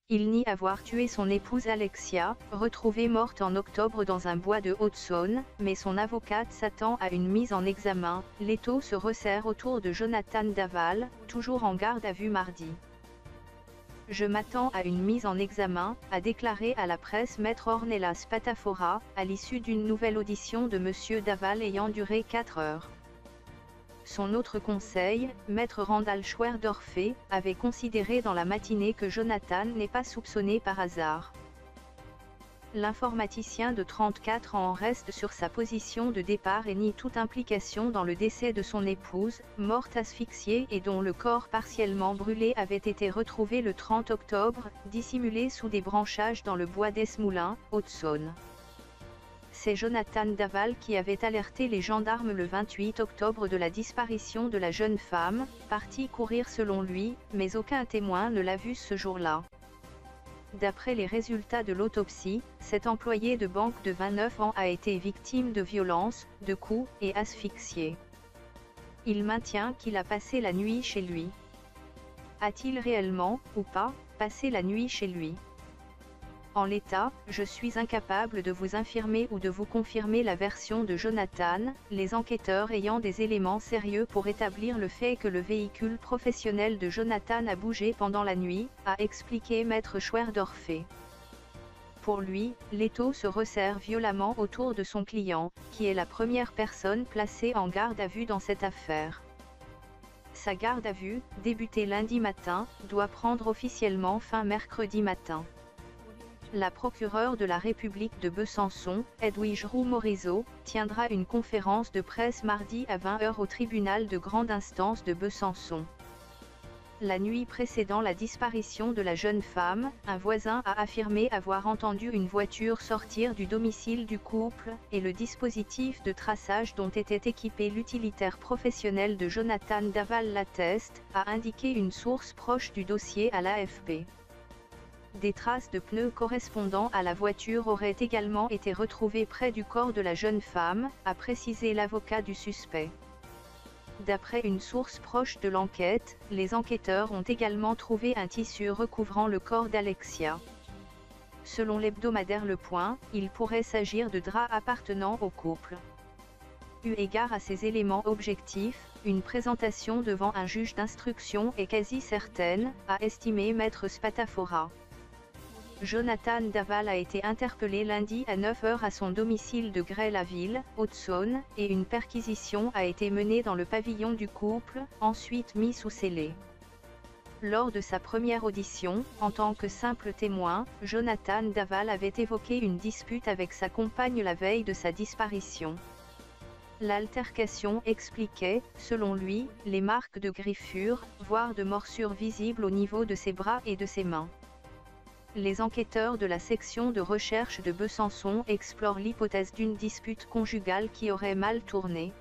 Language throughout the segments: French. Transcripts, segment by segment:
Il nie avoir tué son épouse Alexia, retrouvée morte en octobre dans un bois de Haute-Saône, mais son avocate s'attend à une mise en examen. L'étau se resserre autour de Jonathan Daval, toujours en garde à vue mardi. Je m'attends à une mise en examen, a déclaré à la presse Maître Ornella Spatafora, à l'issue d'une nouvelle audition de M. Daval ayant duré 4 heures. Son autre conseil, Maître Randall Schwerdorfé, avait considéré dans la matinée que Jonathan n'est pas soupçonné par hasard. L'informaticien de 34 ans reste sur sa position de départ et nie toute implication dans le décès de son épouse, morte asphyxiée et dont le corps partiellement brûlé avait été retrouvé le 30 octobre, dissimulé sous des branchages dans le bois d'Esmoulins, Haute-Saône. C'est Jonathan Daval qui avait alerté les gendarmes le 28 octobre de la disparition de la jeune femme, partie courir selon lui, mais aucun témoin ne l'a vue ce jour-là. D'après les résultats de l'autopsie, cet employé de banque de 29 ans a été victime de violences, de coups et asphyxié. Il maintient qu'il a passé la nuit chez lui. A-t-il réellement, ou pas, passé la nuit chez lui ? En l'état, je suis incapable de vous infirmer ou de vous confirmer la version de Jonathan, les enquêteurs ayant des éléments sérieux pour établir le fait que le véhicule professionnel de Jonathan a bougé pendant la nuit, a expliqué Maître Schwerdorfé. Pour lui, l'étau se resserre violemment autour de son client, qui est la première personne placée en garde à vue dans cette affaire. Sa garde à vue, débutée lundi matin, doit prendre officiellement fin mercredi matin. La procureure de la République de Besançon, Edwige Roux-Morizot, tiendra une conférence de presse mardi à 20 h au tribunal de grande instance de Besançon. La nuit précédant la disparition de la jeune femme, un voisin a affirmé avoir entendu une voiture sortir du domicile du couple, et le dispositif de traçage dont était équipé l'utilitaire professionnel de Jonathan Daval l'atteste, a indiqué une source proche du dossier à l'AFP. Des traces de pneus correspondant à la voiture auraient également été retrouvées près du corps de la jeune femme, a précisé l'avocat du suspect. D'après une source proche de l'enquête, les enquêteurs ont également trouvé un tissu recouvrant le corps d'Alexia. Selon l'hebdomadaire Le Point, il pourrait s'agir de draps appartenant au couple. Eu égard à ces éléments objectifs, une présentation devant un juge d'instruction est quasi certaine, a estimé Maître Spatafora. Jonathan Daval a été interpellé lundi à 9 h à son domicile de Gray-la-Ville, Haute-Saône, et une perquisition a été menée dans le pavillon du couple, ensuite mis sous scellé. Lors de sa première audition, en tant que simple témoin, Jonathan Daval avait évoqué une dispute avec sa compagne la veille de sa disparition. L'altercation expliquait, selon lui, les marques de griffures, voire de morsures visibles au niveau de ses bras et de ses mains. Les enquêteurs de la section de recherche de Besançon explorent l'hypothèse d'une dispute conjugale qui aurait mal tourné.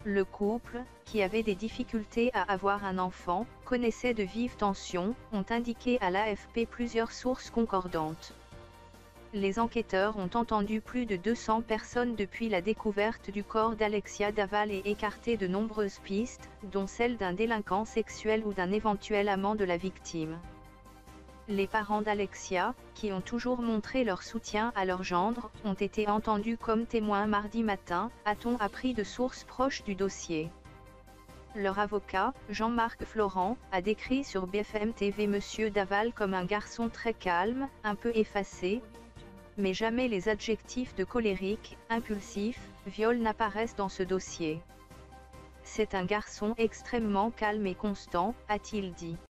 Le couple, qui avait des difficultés à avoir un enfant, connaissait de vives tensions, ont indiqué à l'AFP plusieurs sources concordantes. Les enquêteurs ont entendu plus de 200 personnes depuis la découverte du corps d'Alexia Daval et écarté de nombreuses pistes, dont celle d'un délinquant sexuel ou d'un éventuel amant de la victime. Les parents d'Alexia, qui ont toujours montré leur soutien à leur gendre, ont été entendus comme témoins mardi matin, a-t-on appris de sources proches du dossier. Leur avocat, Jean-Marc Florent, a décrit sur BFM TV M. Daval comme un garçon très calme, un peu effacé, mais jamais les adjectifs de colérique, impulsif, viol n'apparaissent dans ce dossier. C'est un garçon extrêmement calme et constant, a-t-il dit.